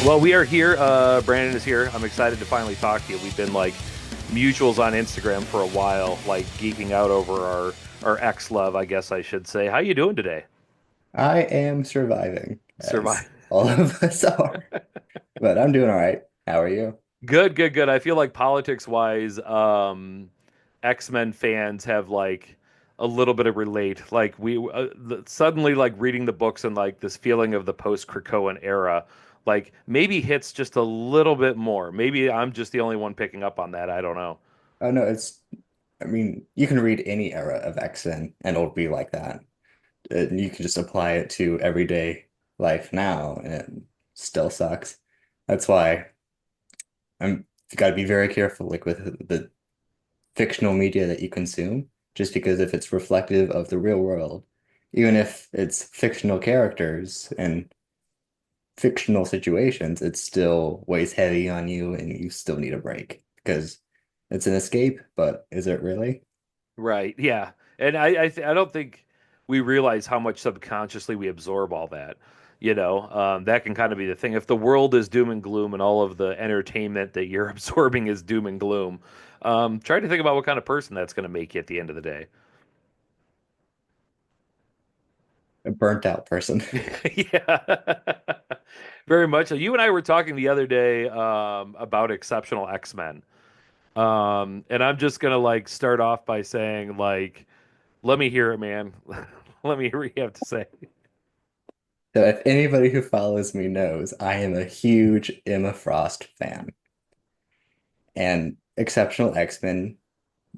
Well, we are here. Brandon is here. I'm excited to finally talk to you. We've been like mutuals on Instagram for a while, like geeking out over our ex love, I guess I should say. How you doing today? I am surviving, as Survive. all of us are, but I'm doing all right. How are you? Good, good, good. I feel like politics wise, X-Men fans have like a little bit of relate. Like suddenly like reading the books and like this feeling of the post-Krakoan era, like maybe hits just a little bit more. Maybe I'm just the only one picking up on that. I don't know. Oh no, I mean, you can read any era of X-Men and it'll be like that. And you can just apply it to everyday life now and it still sucks. That's why you got to be very careful, like with the fictional media that you consume, just because if it's reflective of the real world, even if it's fictional characters and fictional situations, it still weighs heavy on you and you still need a break because it's an escape, but is it really? Right. Yeah. And I don't think we realize how much subconsciously we absorb all that. That can kind of be the thing. If the world is doom and gloom and all of the entertainment that you're absorbing is doom and gloom, try to think about what kind of person that's going to make you at the end of the day. A burnt out person. Yeah. Very much so. You and I were talking the other day about exceptional X-Men. And I'm just gonna like start off by saying like, let me hear it, man. Let me hear what you have to say. So if anybody who follows me knows, I am a huge Emma Frost fan and exceptional X-Men,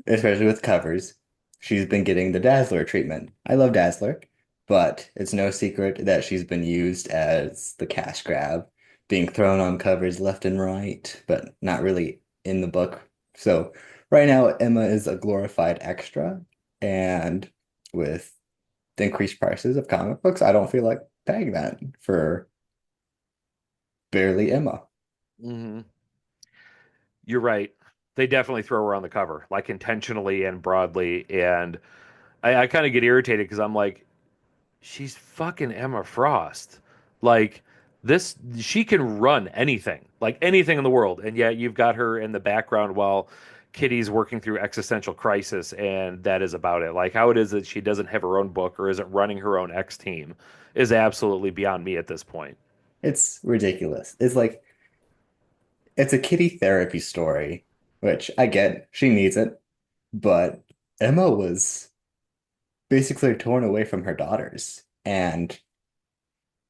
especially with covers. She's been getting the Dazzler treatment. I love Dazzler, but it's no secret that she's been used as the cash grab, being thrown on covers left and right, but not really in the book. So right now, Emma is a glorified extra, and with the increased prices of comic books, I don't feel like paying that for barely Emma. Hmm. You're right. They definitely throw her on the cover, like intentionally and broadly. And I kind of get irritated because I'm like, she's fucking Emma Frost. Like she can run anything, like anything in the world. And yet you've got her in the background while Kitty's working through existential crisis, and that is about it. Like how it is that she doesn't have her own book or isn't running her own X team is absolutely beyond me at this point. It's ridiculous. It's a kitty therapy story, which I get, she needs it, but Emma was basically torn away from her daughters, and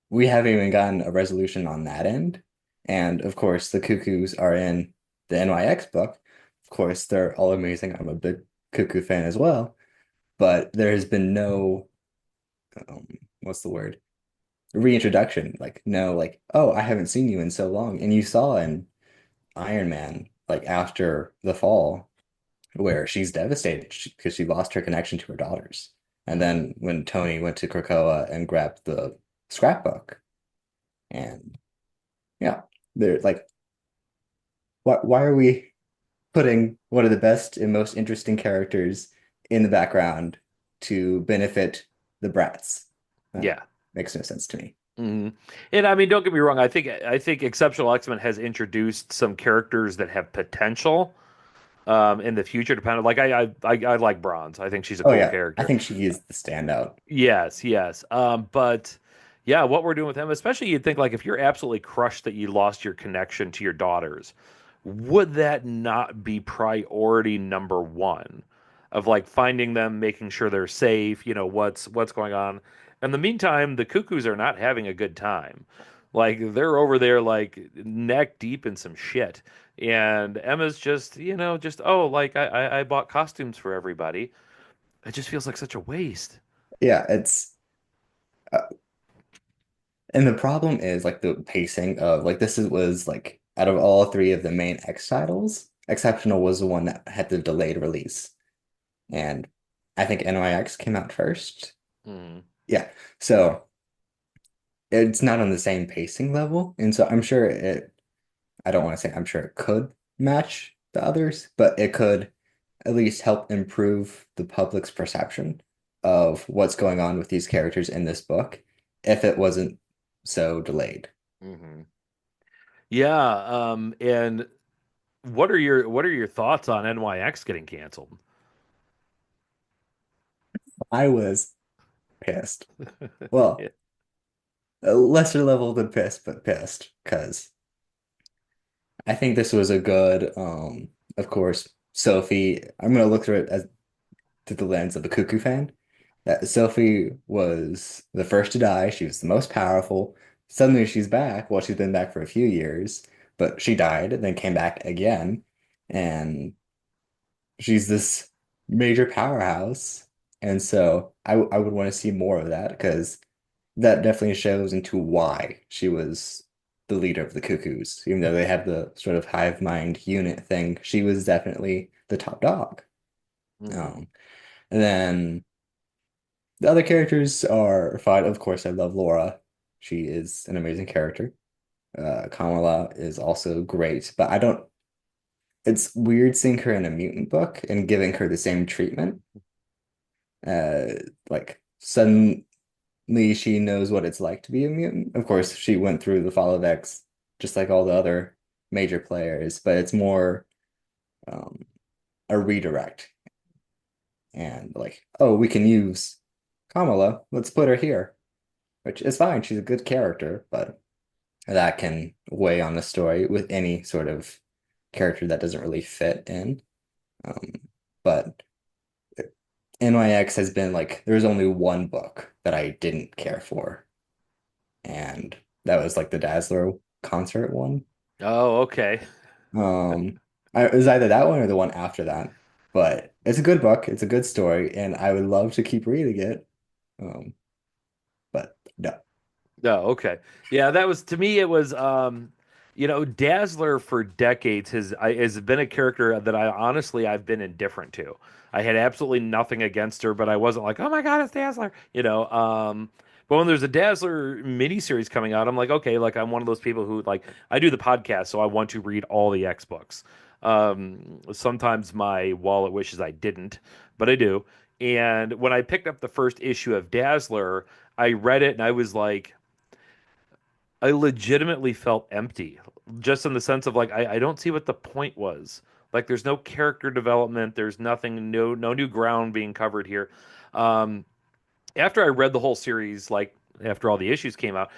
we haven't even gotten a resolution on that end. And of course, the Cuckoos are in the NYX book. Of course, they're all amazing. I'm a big Cuckoo fan as well, but there has been no, um, what's the word? Reintroduction. Like, no, like, oh, I haven't seen you in so long. And you saw in Iron Man, like after the fall, where she's devastated because she lost her connection to her daughters. And then when Tony went to Krakoa and grabbed the scrapbook, and yeah, they're like, why are we putting one of the best and most interesting characters in the background to benefit the brats? That Yeah. makes no sense to me. Hmm. And I mean, don't get me wrong. I think Exceptional X-Men has introduced some characters that have potential in the future. Depending, like I like Bronze. I think she's a Oh cool yeah, I character. think she is the standout. Yes, yes. But yeah, what we're doing with him, especially you'd think like if you're absolutely crushed that you lost your connection to your daughters, would that not be priority number one of like finding them, making sure they're safe, what's going on. In the meantime, the Cuckoos are not having a good time. Like they're over there like neck deep in some shit. And Emma's just, just oh, like I bought costumes for everybody. It just feels like such a waste. Yeah, it's uh, and the problem is like the pacing of like was like out of all three of the main X titles, Exceptional was the one that had the delayed release. And I think NYX came out first. Mm. Yeah. So it's not on the same pacing level. And so I don't want to say I'm sure it could match the others, but it could at least help improve the public's perception of what's going on with these characters in this book if it wasn't so delayed. Hmm. Yeah, and what are your thoughts on NYX getting canceled? I was pissed. Well, a lesser level than pissed, but pissed because I think this was a good, of course, Sophie. I'm gonna look through it as through the lens of a Cuckoo fan. That Sophie was the first to die. She was the most powerful. Suddenly she's back. Well, she's been back for a few years, but she died, then came back again, and she's this major powerhouse. And so I would want to see more of that because that definitely shows into why she was the leader of the Cuckoos. Even though they have the sort of hive mind unit thing, she was definitely the top dog. Hmm. Um, and then the other characters are fine. Of course, I love Laura. She is an amazing character. Kamala is also great, but I don't. It's weird seeing her in a mutant book and giving her the same treatment. Uh, like suddenly she knows what it's like to be a mutant. Of course, she went through the Fall of X just like all the other major players, but it's more um, a redirect and like, oh, we can use Kamala. Let's put her here, which is fine. She's a good character, but that can weigh on the story with any sort of character that doesn't really fit in. Um, but NYX has been like, there's only one book that I didn't care for, and that was like the Dazzler concert one. Oh, okay. Um, it was either that one or the one after that. But it's a good book, it's a good story, and I would love to keep reading it. Um, but no. Oh, okay. Yeah, that was to me. It was, Dazzler for decades has been a character that I've been indifferent to. I had absolutely nothing against her, but I wasn't like, oh my God, it's Dazzler, But when there's a Dazzler miniseries coming out, I'm like, okay, like I'm one of those people who like I do the podcast, so I want to read all the X books. Sometimes my wallet wishes I didn't, but I do. And when I picked up the first issue of Dazzler, I read it and I was like. I legitimately felt empty, just in the sense of like I don't see what the point was. Like there's no character development, there's nothing, no new ground being covered here. Um, After I read the whole series, like after all the issues came out,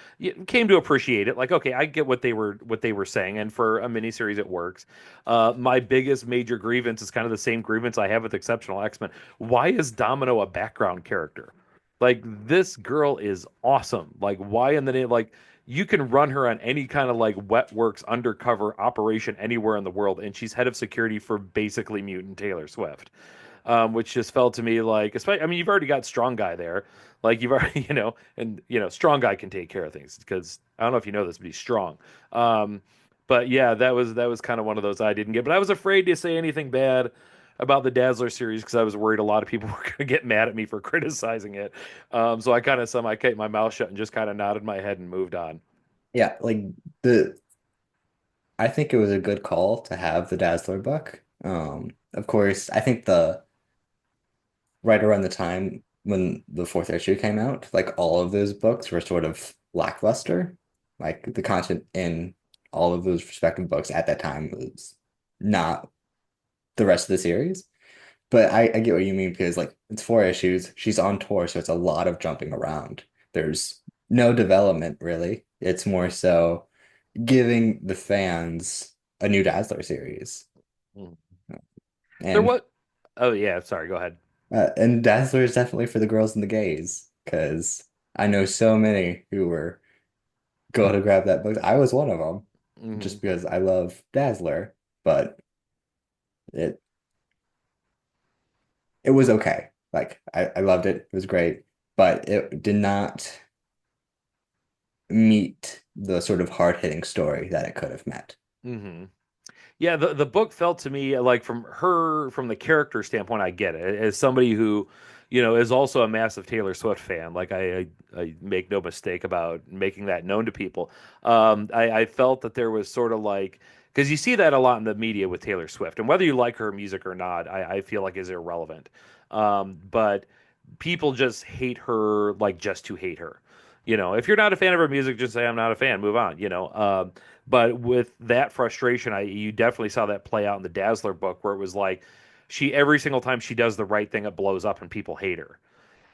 came to appreciate it. Like, okay, I get what they were saying, and for a miniseries, it works. My biggest major grievance is kind of the same grievance I have with Exceptional X-Men. Why is Domino a background character? Like this girl is awesome. Like why in the name like you can run her on any kind of like wet works undercover operation anywhere in the world, and she's head of security for basically mutant Taylor Swift, which just felt to me like, especially, I mean, you've already got Strong Guy there, like you've already, and Strong Guy can take care of things because I don't know if you know this, but he's strong. Um, but yeah, that was kind of one of those I didn't get, but I was afraid to say anything bad about the Dazzler series because I was worried a lot of people were going to get mad at me for criticizing it. So I kind of I kept my mouth shut and just kind of nodded my head and moved on. Yeah, like the I think it was a good call to have the Dazzler book. Of course, I think the right around the time when the fourth issue came out, like all of those books were sort of lackluster. Like the content in all of those respective books at that time was not the rest of the series. But I get what you mean because like it's four issues. She's on tour, so it's a lot of jumping around. There's no development really. It's more so giving the fans a new Dazzler series. Mm. There And what? Oh yeah, sorry. Go ahead. and Dazzler is definitely for the girls and the gays because I know so many who were going to grab that book. I was one of them Hmm. just because I love Dazzler, but it it was okay. Like I loved it. It was great, but it did not meet the sort of hard-hitting story that it could have met. Hmm. Yeah, the book felt to me like from the character standpoint, I get it. As somebody who, is also a massive Taylor Swift fan, like I make no mistake about making that known to people. I felt that there was sort of like because you see that a lot in the media with Taylor Swift, and whether you like her music or not, I feel like is irrelevant. But people just hate her like just to hate her. If you're not a fan of her music, just say I'm not a fan, move on. But with that frustration, you definitely saw that play out in the Dazzler book, where it was like she every single time she does the right thing, it blows up and people hate her.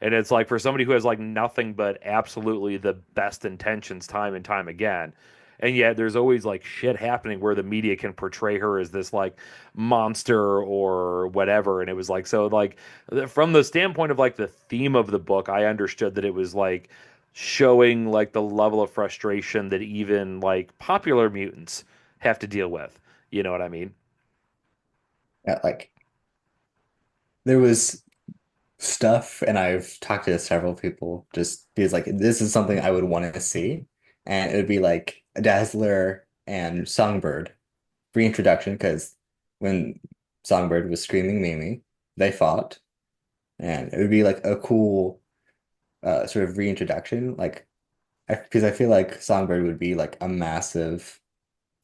And it's like for somebody who has like nothing but absolutely the best intentions time and time again. And yet there's always like shit happening where the media can portray her as this like monster or whatever. And it was like, so like from the standpoint of like the theme of the book, I understood that it was like showing like the level of frustration that even like popular mutants have to deal with. You know what I mean? Yeah, like there was stuff, and I've talked to several people just because like this is something I would want to see, and it would be like a Dazzler and Songbird reintroduction because when Songbird was screaming Mimi, they fought, and it would be like a cool sort of reintroduction, like because I feel like Songbird would be like a massive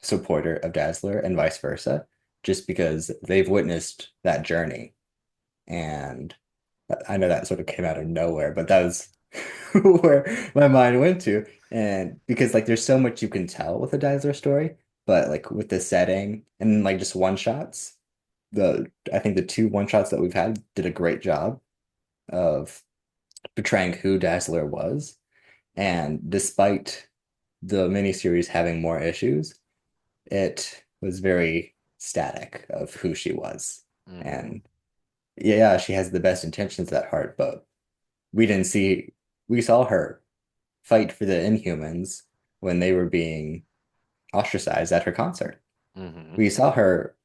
supporter of Dazzler and vice versa, just because they've witnessed that journey. And I know that sort of came out of nowhere, but that was where my mind went to. And because like there's so much you can tell with a Dazzler story, but like with the setting and like just one shots, the I think the two one shots that we've had did a great job of portraying who Dazzler was. And despite the miniseries having more issues, it was very static of who she was. Hmm. And yeah, she has the best intentions at heart, but we didn't see, we saw her fight for the Inhumans when they were being ostracized at her concert. Hmm. We saw her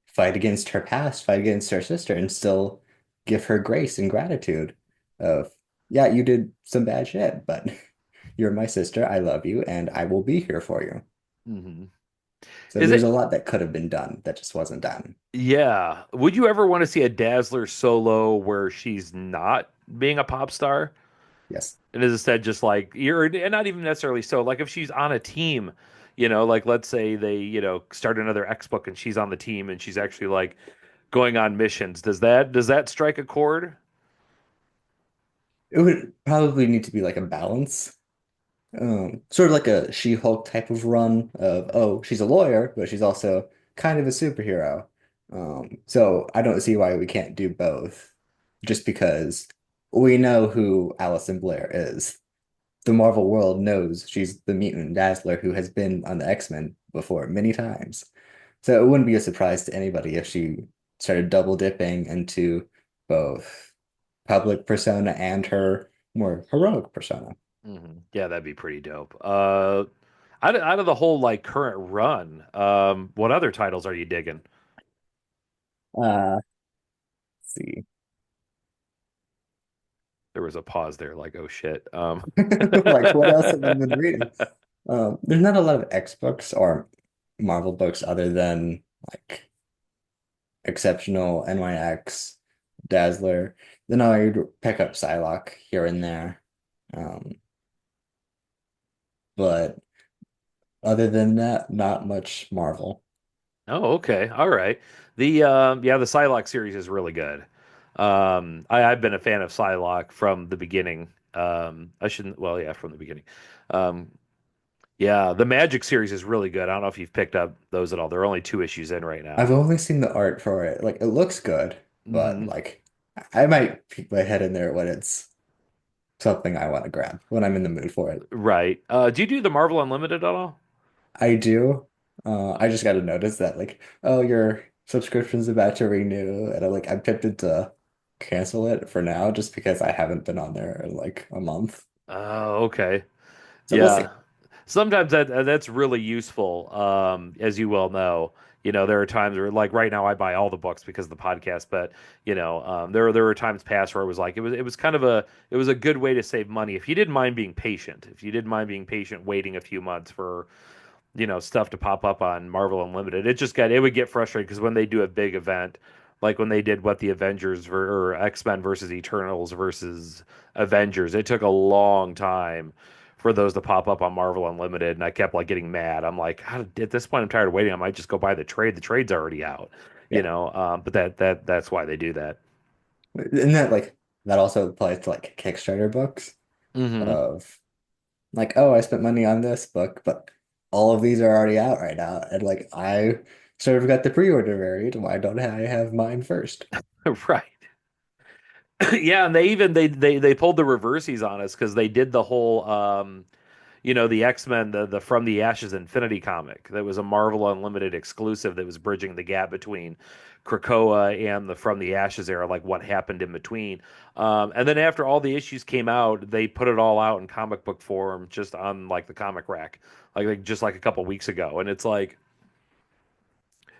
fight against her past, fight against her sister, and still give her grace and gratitude of, yeah, you did some bad shit, but you're my sister. I love you, and I will be here for you. Hmm. So Is there's a it? lot that could have been done that just wasn't done. Yeah. Would you ever want to see a Dazzler solo where she's not being a pop star Yes. and is instead just like you're, and not even necessarily so, like if she's on a team, like let's say they, start another X book and she's on the team and she's actually like going on missions. Does that strike a chord? It would probably need to be like a balance. Sort of like a She-Hulk type of run of, oh, she's a lawyer, but she's also kind of a superhero. So I don't see why we can't do both, just because we know who Alison Blair is. The Marvel world knows she's the mutant Dazzler who has been on the X-Men before many times. So it wouldn't be a surprise to anybody if she started double dipping into both public persona and her more heroic persona. Yeah, that'd be pretty dope. Out of the whole like current run, what other titles are you digging? Let's see. There was a pause there, like, oh shit. Like, what else have I been reading? There's not a lot of X books or Marvel books other than like Exceptional, NYX, Dazzler. Then I'd pick up Psylocke here and there. Um, but other than that, not much Marvel. Oh, okay. All right. The Psylocke series is really good. I've been a fan of Psylocke from the beginning. I shouldn't, well, yeah, from the beginning. Um, yeah, the Magic series is really good. I don't know if you've picked up those at all. There are only two issues in right now. I've only seen the art for it. Like, it looks good, but Hmm. like, I might peek my head in there when it's something I want to grab, when I'm in the mood for it. Right. Do you do the Marvel Unlimited at all? I do. I just got to notice that, like, oh, your subscription's about to renew, and I'm tempted to cancel it for now, just because I haven't been on there in like a month. Oh, okay. So we'll see. Yeah. Sometimes that's really useful, as you well know. There are times where, like right now, I buy all the books because of the podcast. But there were times past where it was like it was kind of it was a good way to save money if you didn't mind being patient. If you didn't mind being patient, waiting a few months for stuff to pop up on Marvel Unlimited. It would get frustrating because when they do a big event, like when they did what the or X-Men versus Eternals versus Avengers, it took a long time for those to pop up on Marvel Unlimited, and I kept like getting mad. I'm like, at this point, I'm tired of waiting. I might just go buy the trade. The trade's already out, Yeah. but that's why they do that. And that also applies to like Kickstarter books Hmm. of like, oh, I spent money on this book, but all of these are already out right now. And like I sort of got the pre-order variant. Why don't I have mine first? Right. Yeah, and they pulled the reversies on us because they did the whole the X-Men, the From the Ashes Infinity comic that was a Marvel Unlimited exclusive that was bridging the gap between Krakoa and the From the Ashes era, like what happened in between. And then after all the issues came out, they put it all out in comic book form just on like the comic rack, like just like a couple weeks ago. And it's like,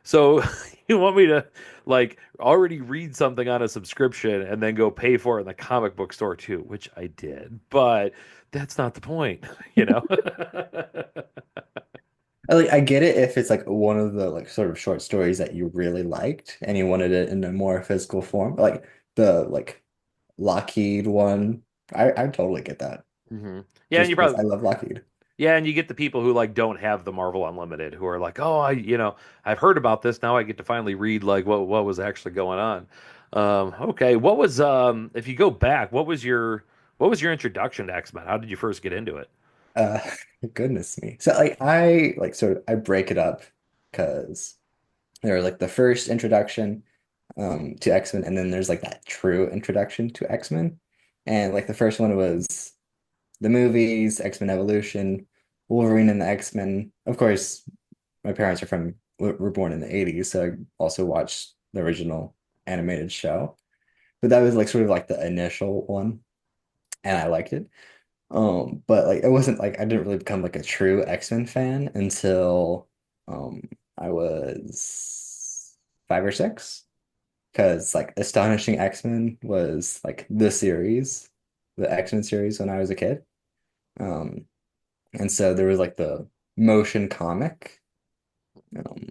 so you want me to like already read something on a subscription and then go pay for it in the comic book store too, which I did, but that's not the point, you know? I get it if it's like one of the like sort of short stories that you really liked and you wanted it in a more physical form. Like the like Lockheed one. I totally get that. Yeah, and Just you because I probably love Lockheed. yeah, and you get the people who like don't have the Marvel Unlimited who are like, "Oh, I've heard about this. Now I get to finally read like what was actually going on." Okay, what was if you go back, what was your introduction to X-Men? How did you first get into it? Uh goodness me. So like I like sort of I break it up because there was like the first introduction to X-Men and then there's like that true introduction to X-Men. And like the first one was the movies, X-Men Evolution, Wolverine and the X-Men. Of course, my parents were born in the 80s, so I also watched the original animated show. But that was like sort of like the initial one, and I liked it. But like it wasn't like I didn't really become like a true X-Men fan until um I was 5 or 6. Because like Astonishing X-Men was like the series, the X-Men series when I was a kid. Um, and so there was like the motion comic. Um,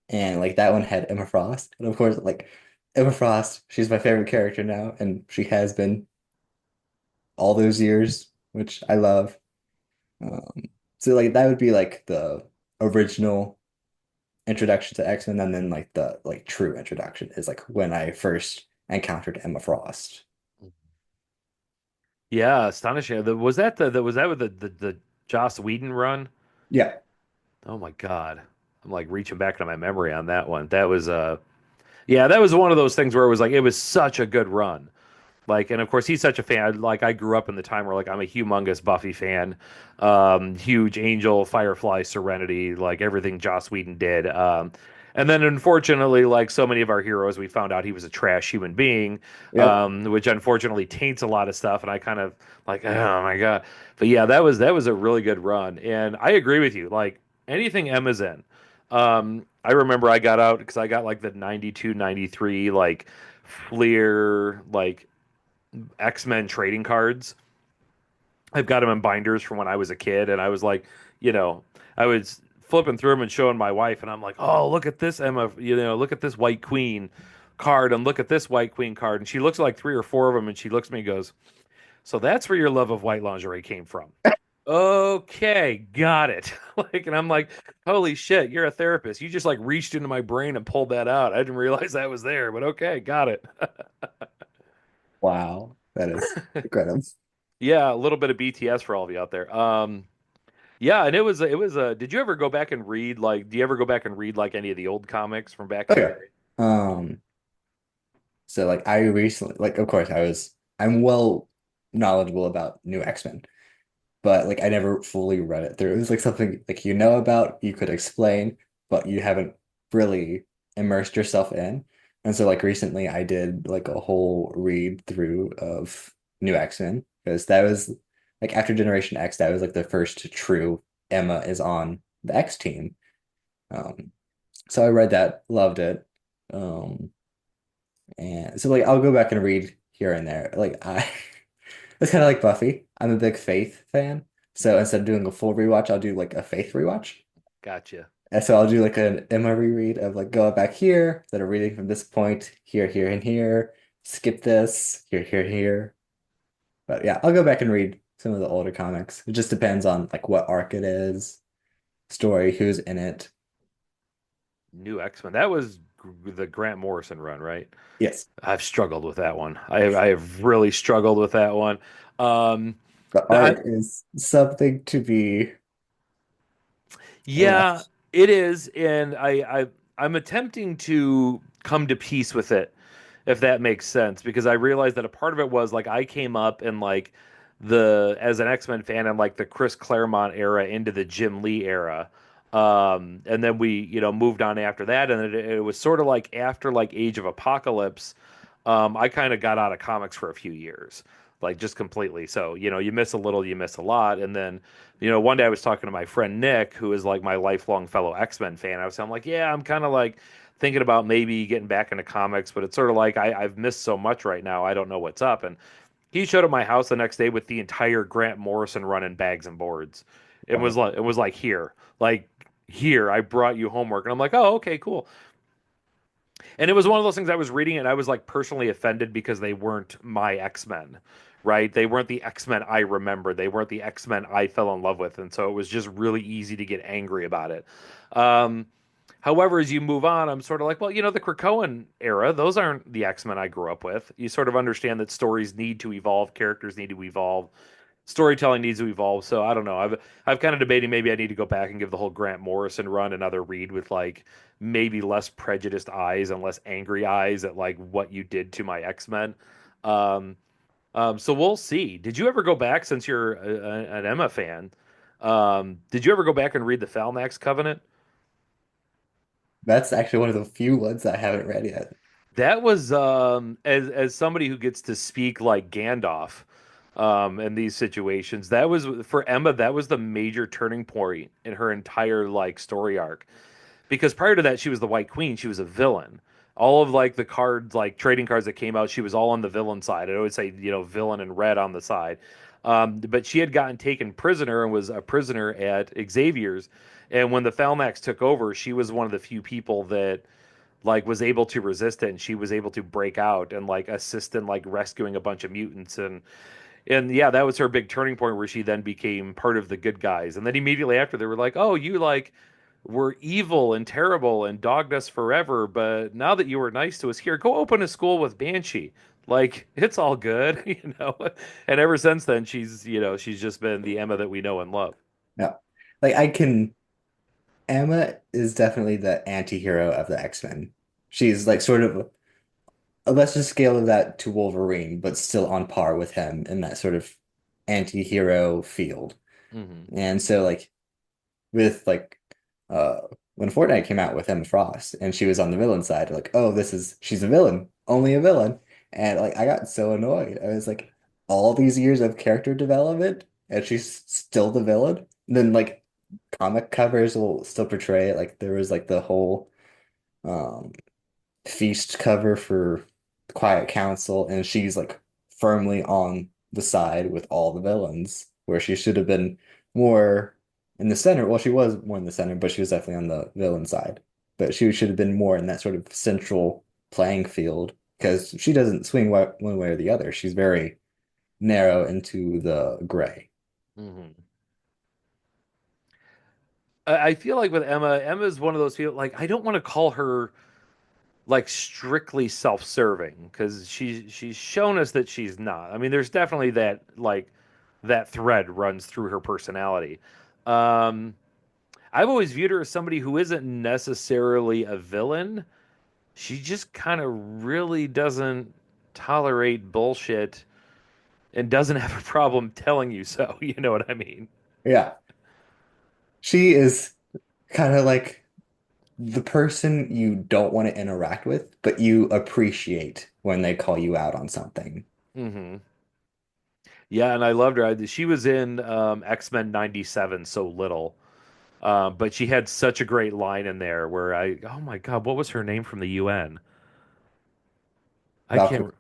and like that one had Emma Frost. And of course, like Emma Frost, she's my favorite character now, and she has been all those years, which I love. Um, so like that would be like the original introduction to X-Men, and then like the like true introduction is like when I first encountered Emma Frost. Yeah, astonishing. Was that was that with the Joss Whedon run? Yeah. Oh my God. I'm like reaching back into my memory on that one. That was yeah, that was one of those things where it was like it was such a good run. Like, and of course, he's such a fan. Like, I grew up in the time where, like, I'm a humongous Buffy fan, huge Angel, Firefly, Serenity, like everything Joss Whedon did. And then, unfortunately, like so many of our heroes, we found out he was a trash human being, Yep. which unfortunately taints a lot of stuff. And I kind of like, oh my God. But yeah, that was a really good run. And I agree with you. Like anything Emma's in. I remember I got out because I got like the 92, 93, like Fleer, like X-Men trading cards. I've got them in binders from when I was a kid, and I was like, I was flipping through them and showing my wife, and I'm like, oh, look at this Emma, look at this White Queen card, and look at this White Queen card, and she looks like 3 or 4 of them, and she looks at me and goes, so that's where your love of white lingerie came from. Okay, got it. Like, and I'm like, holy shit, you're a therapist. You just like reached into my brain and pulled that out. I didn't realize that was there, but okay, got it. Wow. That is incredible. Yeah, a little bit of BTS for all of you out there. Yeah, and it was did you ever go back and read like do you ever go back and read like any of the old comics from back Oh in the yeah. day? So like I recently like of course I'm well knowledgeable about new X-Men, but like I never fully read it through. It was like something like you know about, you could explain, but you haven't really immersed yourself in. And so like recently I did like a whole read through of new X-Men because that was like after Generation X, that was like the first true Emma is on the X team. Um, so I read that, loved it. Um, and so like I'll go back and read here and there. Like I it's kind of like Buffy. I'm a big Faith fan. So instead of doing a full rewatch, I'll do like a Faith rewatch. Gotcha. And so I'll do like an Emma reread of like going back here, that are reading from this point, here, here, and here, skip this, here, here, here. But yeah, I'll go back and read some of the older comics. It just depends on like what arc it is, story, who's in it. New X-Men. That was the Grant Morrison run, right? Yes. I've struggled with that one. I have really struggled with that one. Um, The I, art is something to be yeah, left. it is, and I'm attempting to come to peace with it, if that makes sense, because I realized that a part of it was like I came up in like the as an X-Men fan in like the Chris Claremont era into the Jim Lee era. And then we, moved on after that, and it was sort of like after like Age of Apocalypse, I kind of got out of comics for a few years, like just completely. So, you miss a little, you miss a lot. And then, one day I was talking to my friend Nick, who is like my lifelong fellow X-Men fan. I'm like, yeah, I'm kind of like thinking about maybe getting back into comics, but it's sort of like I've missed so much right now. I don't know what's up. And he showed up at my house the next day with the entire Grant Morrison run in bags and boards. Oh, It was like here, I brought you homework. And I'm like, oh, okay, cool. And it was one of those things I was reading and I was like personally offended because they weren't my X-Men, right? They weren't the X-Men I remember. They weren't the X-Men I fell in love with. And so it was just really easy to get angry about it. Um, However, as you move on, I'm sort of like, well, the Krakoan era, those aren't the X-Men I grew up with. You sort of understand that stories need to evolve, characters need to evolve, storytelling needs to evolve. So I don't know. I've kind of debating maybe I need to go back and give the whole Grant Morrison run another read with like maybe less prejudiced eyes and less angry eyes at like what you did to my X-Men. Um, so we'll see. Did you ever go back since you're an Emma fan? Did you ever go back and read the Falmax Covenant? that's actually one of the few ones I haven't read yet. That was as somebody who gets to speak like Gandalf in these situations. That was for Emma. That was the major turning point in her entire like story arc. Because prior to that, she was the White Queen. She was a villain. All of like the cards, like trading cards that came out, she was all on the villain side. I would say villain and red on the side. But she had gotten taken prisoner and was a prisoner at Xavier's. And when the Falmax took over, she was one of the few people that like was able to resist it and she was able to break out and like assist in like rescuing a bunch of mutants and yeah, that was her big turning point where she then became part of the good guys. And then immediately after they were like, "Oh, you like were evil and terrible and dogged us forever, but now that you were nice to us here, go open a school with Banshee." Like it's all good, And ever since then she's just been the Emma that we know and love. No. Like I can Emma is definitely the anti-hero of the X-Men. She's like sort of a lesser scale of that to Wolverine, but still on par with him in that sort of anti-hero field. Hmm. And so like with like uh when Fortnite came out with Emma Frost and she was on the villain side, like, oh, she's a villain, only a villain. And like I got so annoyed. I was like, all these years of character development and she's still the villain. And then like comic covers will still portray it. Like there was like the whole um feast cover for Quiet Council, and she's like firmly on the side with all the villains, where she should have been more in the center. Well, she was more in the center, but she was definitely on the villain side. But she should have been more in that sort of central playing field because she doesn't swing one way or the other. She's very narrow into the gray. Hmm. I feel like with Emma's one of those people. Like I don't want to call her like strictly self-serving because she's shown us that she's not. I mean, there's definitely that like that thread runs through her personality. Um, I've always viewed her as somebody who isn't necessarily a villain. She just kind of really doesn't tolerate bullshit and doesn't have a problem telling you so. You know what I mean? Yeah, she is kind of like the person you don't want to interact with, but you appreciate when they call you out on something. Hmm. Yeah, and I loved her. She was in X-Men '97 so little. But she had such a great line in there where oh my God, what was her name from the UN? I Valkyrie. can't.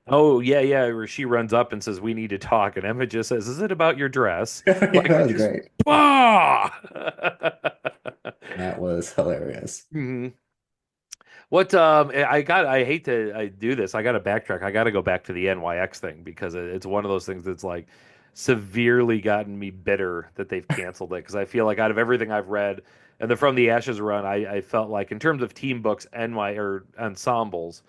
Oh yeah, yeah. Where she runs up and says, "We need to talk," and Emma just says, "Is it about your dress?" Yeah, Like that was just great. bah. That was hilarious. Mhm. What I hate to I do this. I got to backtrack. I got to go back to the NYX thing because it's one of those things that's like severely gotten me bitter that they've canceled it because I feel like out of everything I've read and the From the Ashes run, I felt like in terms of team books, NY or ensembles,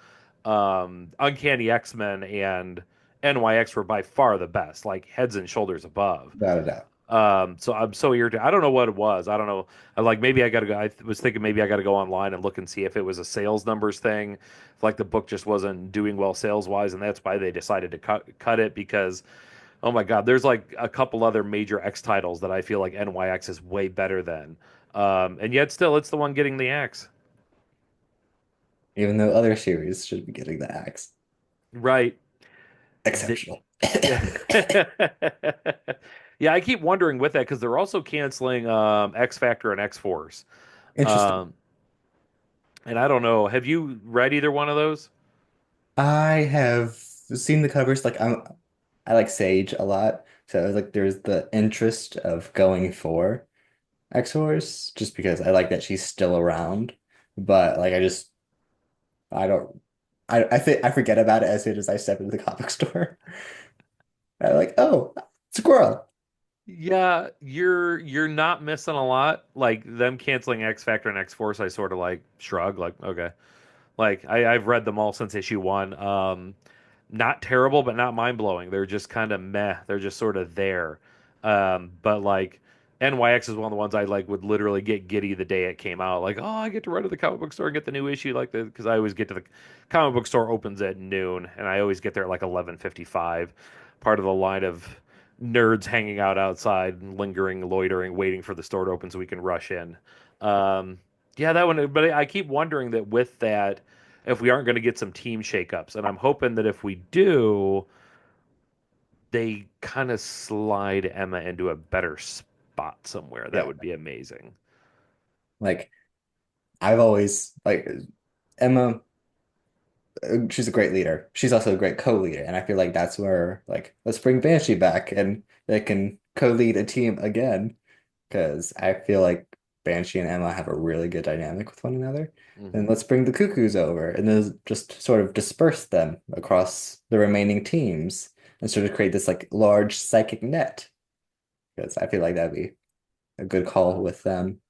Uncanny X-Men and NYX were by far the best, like heads and shoulders above. without a doubt. So I'm so irritated. I don't know what it was. I don't know. Like maybe I got to go. Was thinking maybe I got to go online and look and see if it was a sales numbers thing, if like the book just wasn't doing well sales wise, and that's why they decided to cut it. Because oh my God, there's like a couple other major X titles that I feel like NYX is way better than, and yet still it's the one getting the axe. Even though other series should be getting the axe. Right. The, Exceptional. yeah. Yeah, I keep wondering with that because they're also canceling X Factor and X Force. Interesting. Um, and I don't know. Have you read either one of those? I have seen the covers. I like Sage a lot, so like there's the interest of going for X-Force just because I like that she's still around. But like I don't I think I forget about it as soon as I step into the comic store. I'm like, oh, squirrel. Yeah, you're not missing a lot. Like them canceling X Factor and X Force, I sort of like shrug, like okay. Like I've read them all since issue one. Not terrible, but not mind blowing. They're just kind of meh. They're just sort of there. But like NYX is one of the ones I like would literally get giddy the day it came out. Like, oh, I get to run to the comic book store and get the new issue like the because I always get to the comic book store opens at noon, and I always get there at like 11:55. Part of the line of nerds hanging out outside and lingering, loitering, waiting for the store to open so we can rush in. Um, yeah, that one. But I keep wondering that with that if we aren't going to get some team shakeups. And I'm hoping that if we do, they kind of slide Emma into a better spot somewhere. That Yeah. would be amazing. Like I've always like Emma, she's a great leader. She's also a great co-leader, and I feel like that's where like let's bring Banshee back and they can co-lead a team again because I feel like Banshee and Emma have a really good dynamic with one another. Then Hmm. let's bring the Cuckoos over and then just sort of disperse them across the remaining teams and sort of create this like large psychic net because I feel like that'd be a good call with them,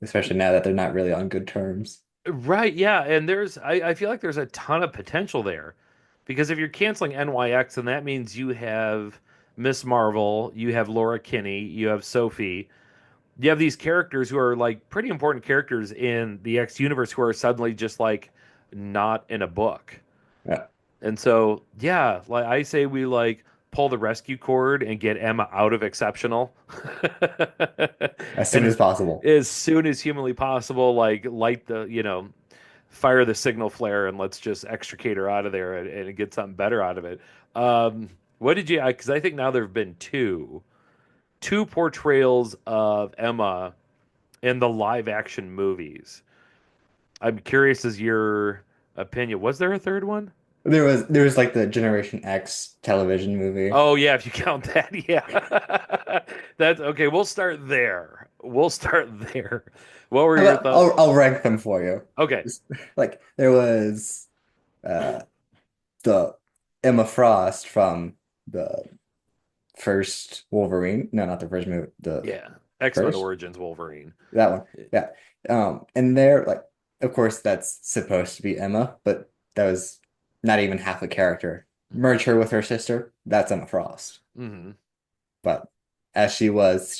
especially now that they're not really on good terms. Right, yeah, and I feel like there's a ton of potential there. Because if you're canceling NYX, then that means you have Miss Marvel, you have Laura Kinney, you have Sophie, you have these characters who are like pretty important characters in the X universe who are suddenly just like not in a book. Yeah, And so, yeah, like I say we like pull the rescue cord and get Emma out of exceptional. as soon And as possible. as soon as humanly possible, like light the, fire the signal flare and let's just extricate her out of there and get something better out of it. What did you, because I think now there have been two portrayals of Emma in the live action movies. I'm curious as your opinion. Was there a third one? There was like the Generation X television movie. Oh yeah, if you count that, yeah. That's okay. We'll start there. We'll start there. What were How your about thoughts? I'll rank them for you. Okay. Just- Like there was uh the Emma Frost from the first Wolverine. No, not the first movie. The Yeah. X-Men first Origins Wolverine. that one. Yeah. And there like of course that's supposed to be Emma, but that was not even half a character. Merge her with her sister, that's Emma Frost. Hmm. But as she was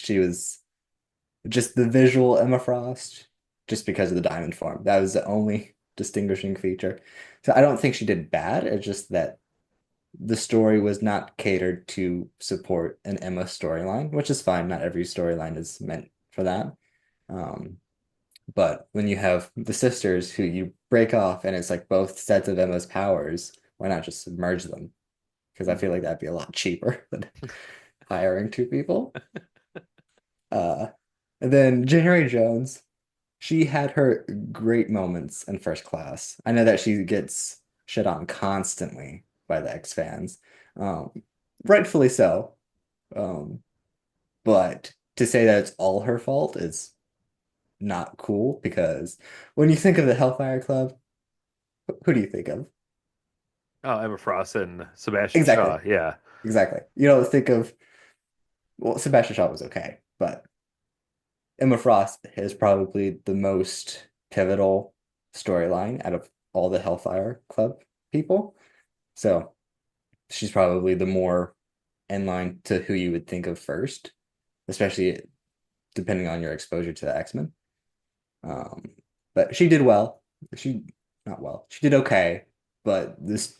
just the visual Emma Frost, just because of the diamond form. That was the only distinguishing feature. So I don't think she did bad. It's just that the story was not catered to support an Emma storyline, which is fine. Not every storyline is meant for that. Um, but when you have the sisters who you break off and it's like both sets of Emma's powers, why not just merge them? Because I feel like that'd be a lot cheaper than hiring two people. Uh, and then January Jones, she had her great moments in First Class. I know that she gets shit on constantly by the X fans, um, rightfully so. Um, but to say that it's all her fault is not cool because when you think of the Hellfire Club, who do you think of? Oh, Emma Frost and Sebastian Exactly, Shaw. Yeah. exactly. You don't think of, well, Sebastian Shaw was okay, but Emma Frost is probably the most pivotal storyline out of all the Hellfire Club people. So she's probably the more in line to who you would think of first, especially depending on your exposure to the X-Men. Um, but she did well. She not well. She did okay, but this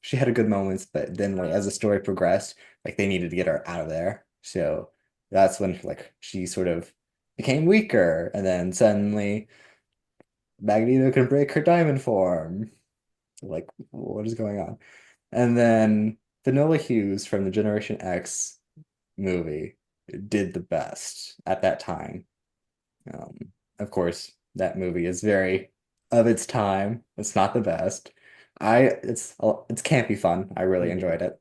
she had a good moments. But then, like as the story progressed, like they needed to get her out of there. So that's when like she sort of became weaker, and then suddenly Magneto can break her diamond form. Like, what is going on? And then Vanilla Hughes from the Generation X movie did the best at that time. Um, of course, that movie is very of its time. It's not the best. It's campy fun. I really Mhm. enjoyed it.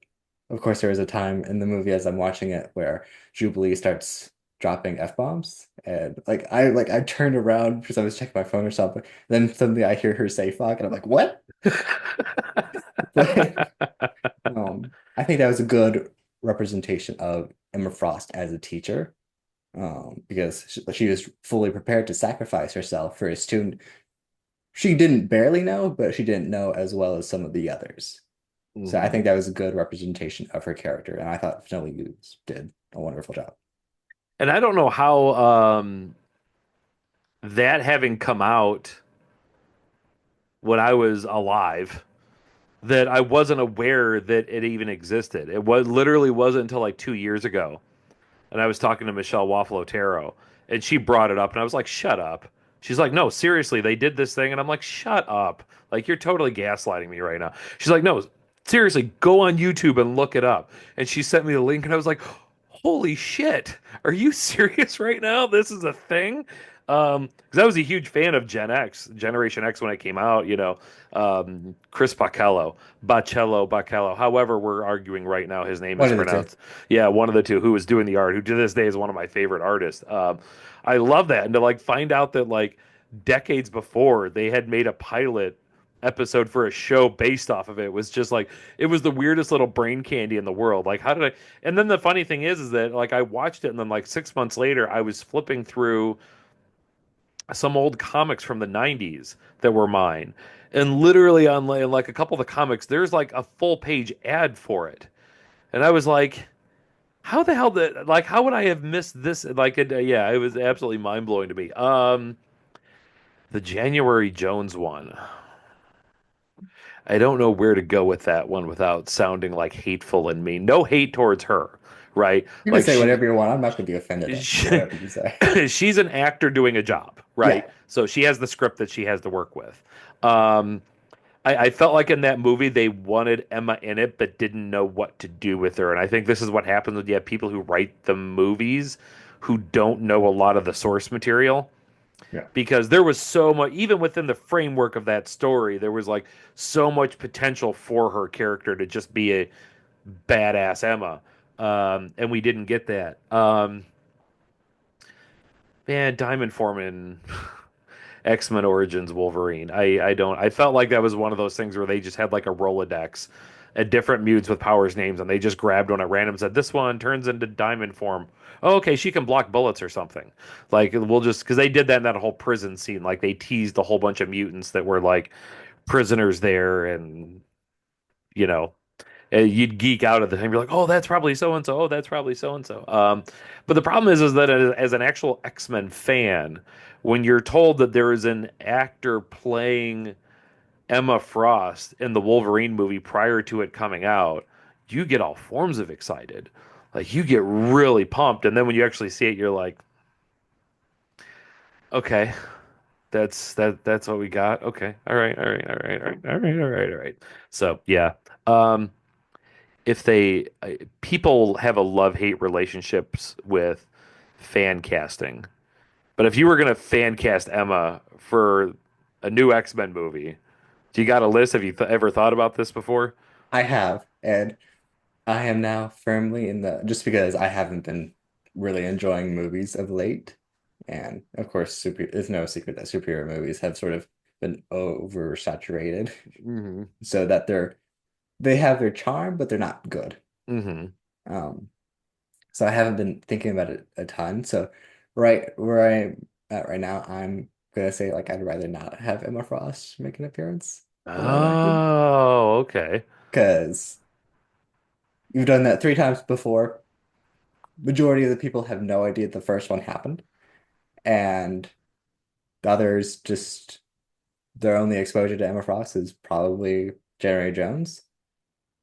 Of course, there was a time in the movie as I'm watching it where Jubilee starts dropping F-bombs, and I turned around because I was checking my phone or something. Then suddenly I hear her say "fuck," and I'm like, "What?" But I think that was a good representation of Emma Frost as a teacher, because she was fully prepared to sacrifice herself for a student she didn't barely know, but she didn't know as well as some of the others. So I think Mhm. that was a good representation of her character, and I thought Finelli Hughes did a wonderful job. And I don't know how that having come out when I was alive, that I wasn't aware that it even existed. It was literally wasn't until like 2 years ago, and I was talking to Michelle Waffle Otero, and she brought it up, and I was like, "Shut up." She's like, "No, seriously, they did this thing," and I'm like, "Shut up! Like you're totally gaslighting me right now." She's like, "No, seriously, go on YouTube and look it up." And she sent me the link, and I was like, "Holy shit! Are you serious right now? This is a thing?" Because I was a huge fan of Gen X, Generation X when it came out. Chris Baccello. However, we're arguing right now his name is One of the two. pronounced. Yeah, one of the two who was doing the art, who to this day is one of my favorite artists. I love that, and to like find out that like decades before they had made a pilot episode for a show based off of it was just like it was the weirdest little brain candy in the world. Like, how did I? And then the funny thing is that like I watched it, and then like 6 months later, I was flipping through some old comics from the 90s that were mine. And literally on like a couple of the comics, there's like a full page ad for it. And I was like, how the hell did like how would I have missed this? Yeah, it was absolutely mind blowing to me. The January Jones one. I don't know where to go with that one without sounding like hateful and mean. No hate towards her, right? You can Like say whatever you want. I'm not going to be offended at she, whatever you say. she's an actor doing a job, right? Yeah, So she has the script that she has to work with. Um, I felt like in that movie they wanted Emma in it, but didn't know what to do with her. And I think this is what happens when you have people who write the movies who don't know a lot of the source material. yeah. Because there was so much, even within the framework of that story, there was like so much potential for her character to just be a badass Emma. And we didn't get that. Man, Diamond Foreman, X-Men Origins Wolverine. I don't. I felt like that was one of those things where they just had like a Rolodex at different mutes with powers names, and they just grabbed one at random, and said this one turns into Diamond form. Oh, okay, she can block bullets or something. Like we'll just because they did that in that whole prison scene. Like they teased a whole bunch of mutants that were like prisoners there, and you know you'd geek out at the time. You're like, oh, that's probably so and so. Oh, that's probably so and so. But the problem is that as an actual X-Men fan, when you're told that there is an actor playing Emma Frost in the Wolverine movie prior to it coming out, you get all forms of excited. Like you get really pumped, and then when you actually see it, you're like, okay, that's what we got. Okay, all right, all right, all right, all right, all right, all right, all right. So yeah. Um, if they people have a love-hate relationships with fan casting. But if you were gonna fan cast Emma for a new X-Men movie, do you got a list? Have you ever thought about this before? I have, and I am now firmly in the just because I haven't been really enjoying movies of late, and of course, it's no secret that superhero movies have sort of been oversaturated, Hmm. so that they have their charm, but they're not good. Hmm. Um, so I haven't been thinking about it a ton. So right where I'm at right now, I'm gonna say like I'd rather not have Emma Frost make an appearance live action Oh, okay. because you've done that 3 times before. Majority of the people have no idea the first one happened, and the others just their only exposure to Emma Frost is probably January Jones,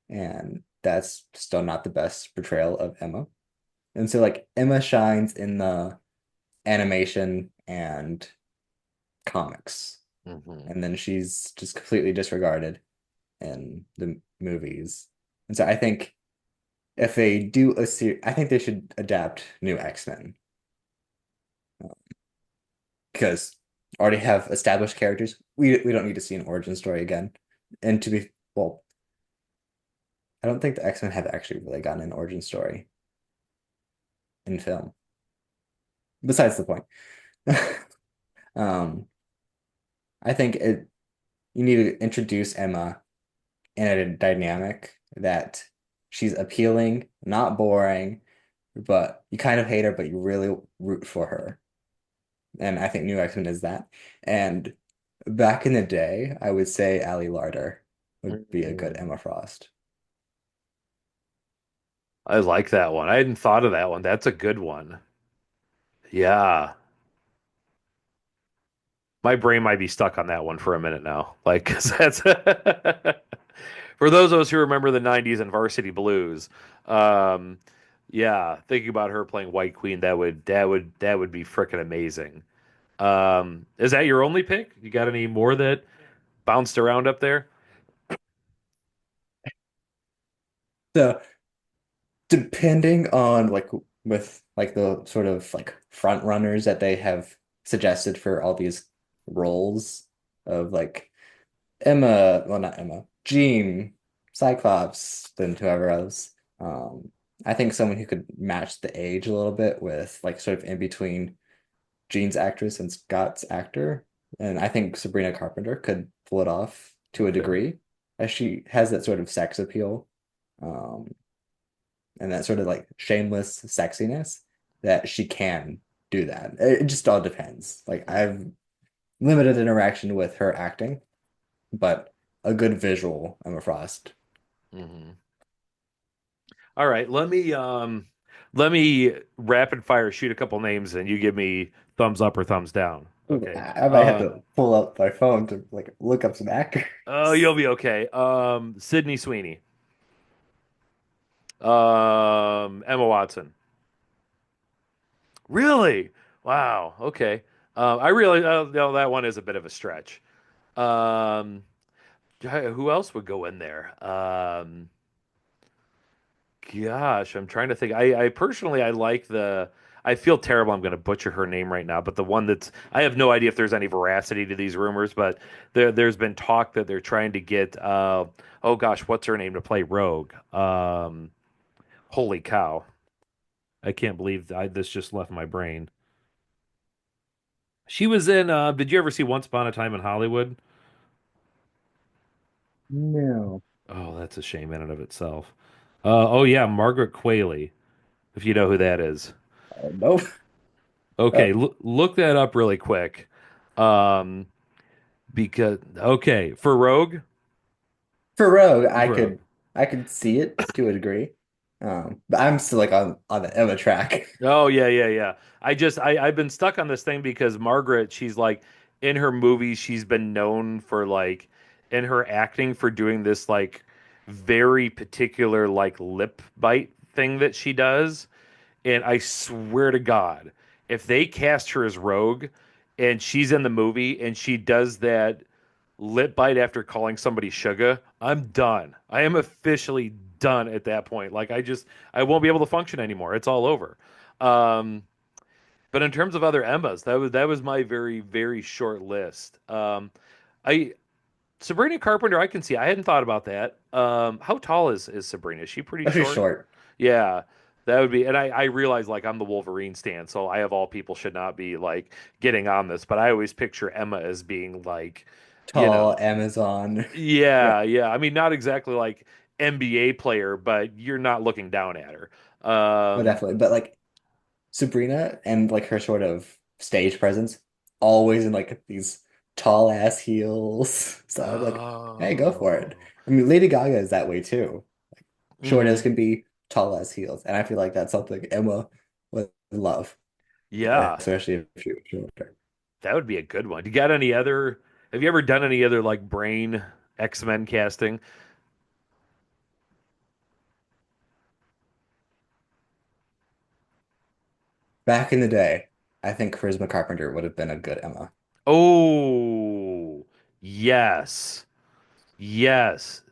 and that's still not the best portrayal of Emma. And so like Emma shines in the animation and comics, Hmm. and then she's just completely disregarded in the movies. And so I think if they do a series, I think they should adapt New X-Men because already have established characters. We don't need to see an origin story again. And to be well, I don't think the X-Men have actually really gotten an origin story in film. Besides the point. Um, I think you need to introduce Emma in a dynamic that she's appealing, not boring, but you kind of hate her, but you really root for her. And I think New X-Men is that. And back in the day, I would say Ali Larter would be a good Mm. Emma Frost. I like that one. I hadn't thought of that one. That's a good one. Yeah. My brain might be stuck on that one for a minute now. Like, 'cause that's for those of us who remember the 90s and Varsity Blues. Um, yeah, thinking about her playing White Queen, that would be freaking amazing. Is that your only pick? You got any more that bounced around up there? So depending on like with like the sort of like front runners that they have suggested for all these roles of like Emma, well not Emma, Jean, Cyclops, then whoever else. I think someone who could match the age a little bit with like sort of in between Jean's actress and Scott's actor. And I think Sabrina Carpenter could pull it off to a Okay. degree, as she has that sort of sex appeal. Um, and that sort of like shameless sexiness that she can do that. It just all depends. Like I've limited interaction with her acting, but a good visual Emma Frost. Hmm. All right, let me rapid fire shoot a couple names and you give me thumbs up or thumbs down. Ooh, Okay. I might have to pull up my phone to like look up some actors. Oh, you'll be okay. Sydney Sweeney. Emma Watson. Really? Wow. Okay. I really no, that one is a bit of a stretch. Um, who else would go in there? Gosh, I'm trying to think. I personally I like the. I feel terrible. I'm going to butcher her name right now, but the one that's I have no idea if there's any veracity to these rumors, but there's been talk that they're trying to get. Oh gosh, what's her name to play Rogue? Holy cow! I can't believe this just left my brain. She was in. Did you ever see Once Upon a Time in Hollywood? No. Oh, that's a shame in and of itself. Oh yeah, Margaret Qualley, if you know who that is. Nope. Okay, Oh, look that up really quick. Um, because okay, for Rogue, for Rogue, Rogue. I could see it to a degree. But I'm still like on the Emma track. Oh yeah, yeah, yeah. I've been stuck on this thing because Margaret, she's like in her movies, she's been known for like in her acting for doing this like very particular like lip bite thing that she does. And I swear to God, if they cast her as Rogue and she's in the movie and she does that lip bite after calling somebody sugar, I'm done. I am officially done at that point. Like I won't be able to function anymore. It's all over. Um, but in terms of other Emmas, that was my very very short list. I Sabrina Carpenter, I can see. I hadn't thought about that. How tall is Sabrina? Is she pretty Oh, she's short? short. Yeah, that would be. And I realize like I'm the Wolverine stan, so I of all people should not be like getting on this. But I always picture Emma as being like, you Tall, know, Amazon. Yeah, yeah, yeah. I mean, not exactly like NBA player, but you're not looking down at her. oh, Um, definitely. But like Sabrina and like her sort of stage presence, always in like these tall ass heels. So I'm like, hey, go for it. oh, I mean, Lady Gaga is that way too. Short as Hmm. can be, tall as heels. And I feel like that's something Emma would love, Yeah, especially if she was shorter. that would be a good one. You got any other? Have you ever done any other like brain X-Men casting? Back in the day, I think Charisma Carpenter would have been a good Emma. Oh, yes. Yes.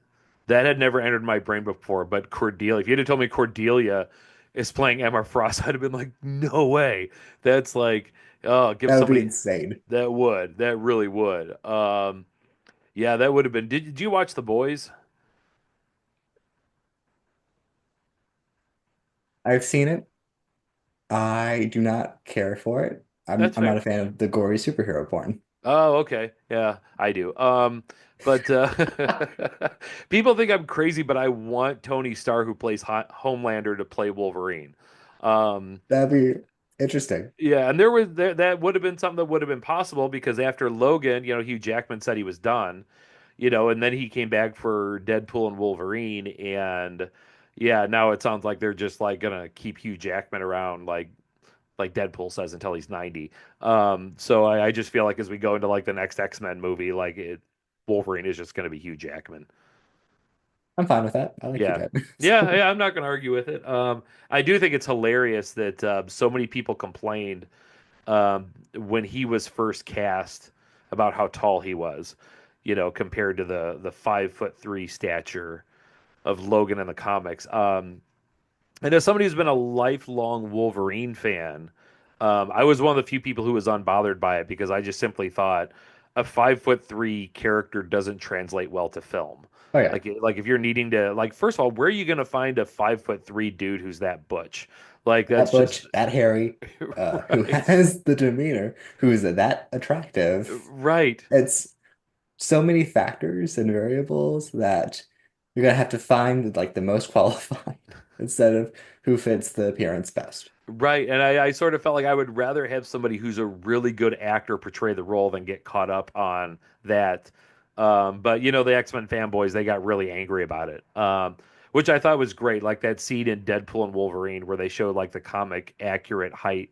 That had never entered my brain before, but Cordelia, if you'd have told me Cordelia is playing Emma Frost, I'd have been like, no way. That's like, oh, give That would be somebody insane. that would. That really would. Yeah, that would have been. Did you watch The Boys? I've seen it. I do not care for it. I'm That's I'm not a fair. fan of the gory superhero porn. Oh, okay. Yeah, I do. But people think I'm crazy, but I want Tony Starr, who plays Homelander, to play Wolverine. Um, That'd be interesting. Yeah, and there that would have been something that would have been possible because after Logan, Hugh Jackman said he was done, and then he came back for Deadpool and Wolverine, and yeah, now it sounds like they're just like gonna keep Hugh Jackman around like Deadpool says until he's 90. So I just feel like as we go into like the next X-Men movie, Wolverine is just gonna be Hugh Jackman. I'm fine with that. I like you, Yeah. Jen. Yeah, So yeah, I'm not gonna argue with it. I do think it's hilarious that so many people complained when he was first cast about how tall he was, compared to the 5'3" stature of Logan in the comics. And as somebody who's been a lifelong Wolverine fan, I was one of the few people who was unbothered by it because I just simply thought a 5'3" character doesn't translate well to film. oh yeah, Like if you're needing to like, first of all, where are you going to find a 5'3" dude who's that butch? Like that that's just Butch, that Harry, who right, has the demeanor, who's that attractive. right. It's so many factors and variables that you're gonna have to find like the most qualified instead of who fits the appearance best. Right. And I sort of felt like I would rather have somebody who's a really good actor portray the role than get caught up on that. But the X-Men fanboys, they got really angry about it. Which I thought was great. Like that scene in Deadpool and Wolverine where they showed like the comic accurate height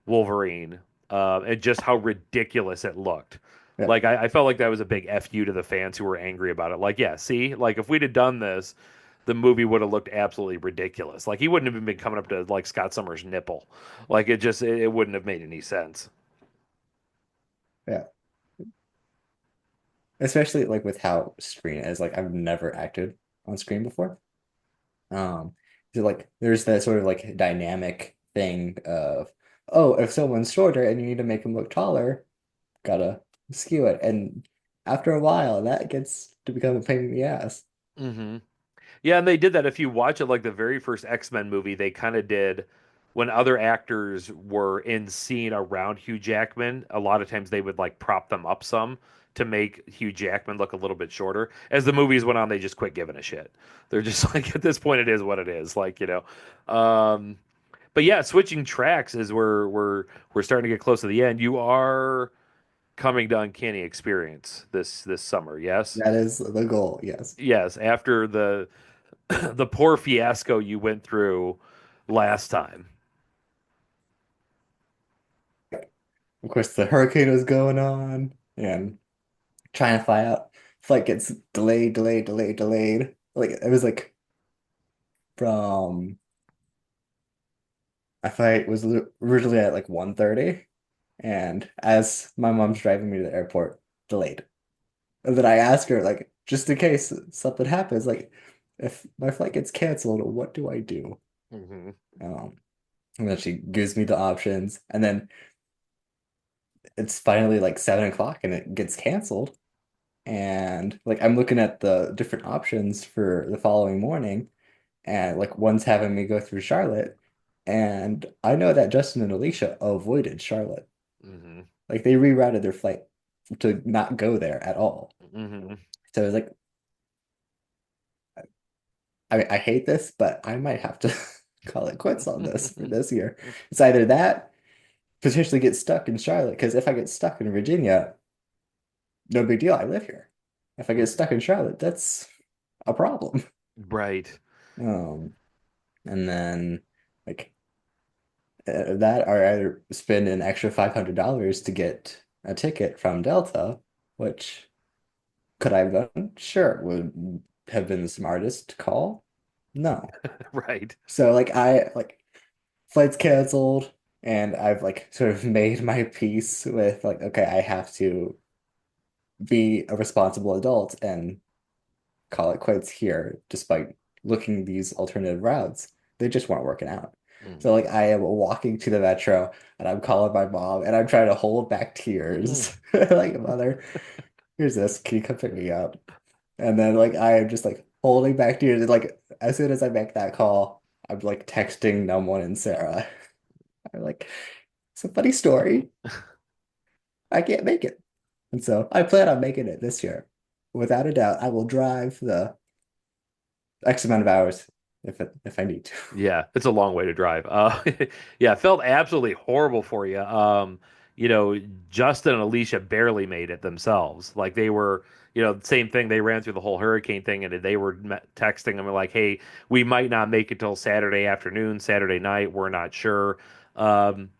Wolverine, and just how ridiculous it looked. Yeah, Like I felt like that was a big FU to the fans who were angry about it. Like, yeah, see, like if we'd have done this, the movie would have looked absolutely ridiculous. Like he wouldn't have even been coming up to like Scott Summers' nipple. Like it wouldn't have made any sense. yeah. Especially like with how screen is. Like I've never acted on screen before. So like there's that sort of like dynamic thing of, oh, if someone's shorter and you need to make them look taller, gotta skew it. And after a while, that gets to become a pain in the ass. Hmm. Yeah, and they did that. If you watch it, like the very first X-Men movie, they kind of did when other actors were in scene around Hugh Jackman, a lot of times they would like prop them up some to make Hugh Jackman look a little bit shorter. As the movies went on, they just quit giving a shit. They're just like at this point it is what it is. But yeah, switching tracks is where we're starting to get close to the end. You are coming to Uncanny Experience this summer, yes? That is the goal, yes. Yes, after the the poor fiasco you went through last time. Of course, the hurricane was going on and trying to fly out. Flight gets delayed, delayed, delayed, delayed. Like it was like from my flight was originally at like 1:30, and as my mom's driving me to the airport, delayed. And then I ask her, like, just in case something happens, like, if my flight gets canceled, what do I do? Hmm. Um, and then she gives me the options, and then it's finally like 7 o'clock and it gets canceled. And like I'm looking at the different options for the following morning, and like one's having me go through Charlotte, and I know that Justin and Alicia avoided Charlotte. Hmm. Like they rerouted their flight to not go there at all. Hmm. So it's like I mean, I hate this, but I might have to call it quits on this for this year. It's either that, potentially get stuck in Charlotte, because if I get stuck in Virginia, no big deal. I live here. If I get stuck in Charlotte, that's a problem. Right. Um, and then like that, or I spend an extra $500 to get a ticket from Delta, which could I have done? Sure, would have been the smartest call. No. Right. So like I like flight's canceled, and I've like sort of made my peace with like, okay, I have to be a responsible adult and call it quits here, despite looking these alternative routes. They just weren't working out. Mm. So like I am walking to the metro and I'm calling my mom and I'm trying to hold back Mm. tears. Like, mother, here's this. Can you come pick me up? And then like I am just like holding back tears. And like as soon as I make that call, I'm like texting Numone and Sarah. I'm like, it's a funny story. I can't make it. And so I plan on making it this year. Without a doubt, I will drive the X amount of hours if I need to. Yeah, it's a long way to drive. Yeah, it felt absolutely horrible for you. You know, Justin and Alicia barely made it themselves. Like they were, same thing. They ran through the whole hurricane thing, and they were texting them like, "Hey, we might not make it till Saturday afternoon, Saturday night. We're not sure." Um,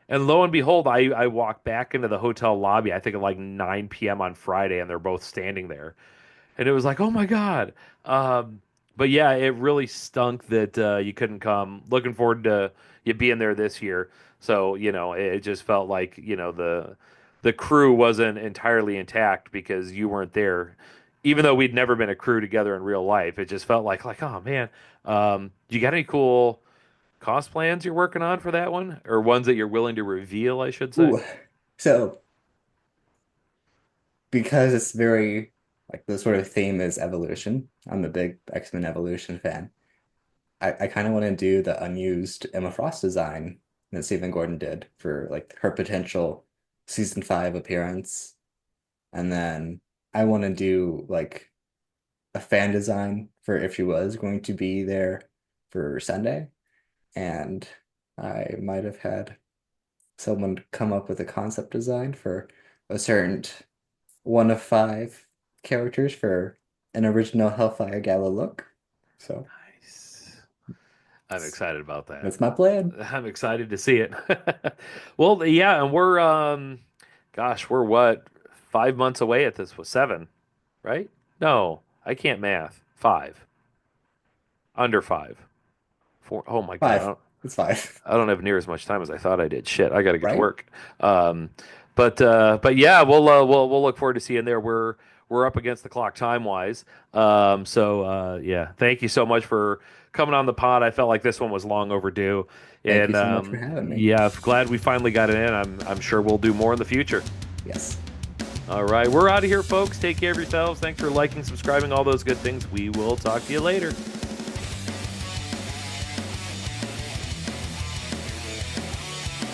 and lo and behold, I walked back into the hotel lobby. I think at like 9 p.m. on Friday, and they're both standing there. And it was like, oh my God. But yeah, it really stunk that you couldn't come. Looking forward to you being there this year. So, it just felt like, the crew wasn't entirely intact because you weren't there. Even though we'd never been a crew together in real life, it just felt like, oh man. You got any cool cost plans you're working on for that one? Or ones that you're willing to reveal, I should say? Ooh, so because it's very like the sort of theme is evolution. I'm a big X-Men Evolution fan. I kind of want to do the unused Emma Frost design that Stephen Gordon did for like her potential season 5 appearance. And then I want to do like a fan design for if she was going to be there for Sunday. And I might have had someone come up with a concept design for a certain one of 5 characters for an original Hellfire Gala look. So Nice. I'm excited about that. that's my plan. I'm excited to see it. Well, yeah, and we're gosh, we're what, 5 months away at this was 7, right? No, I can't math. 5. Under 5. 4. Oh my God. 5. It's 5, I don't have near as much time as I thought I did. Shit, I got to get to right? work. Um, but yeah, we'll look forward to seeing there. We're up against the clock time wise. Yeah, thank you so much for coming on the pod. I felt like this one was long overdue, Thank you and so much for having me. yeah, glad we finally got it in. I'm sure we'll do more in the future. Yes. All right, we're out of here, folks. Take care of yourselves. Thanks for liking, subscribing, all those good things. We will talk to you later.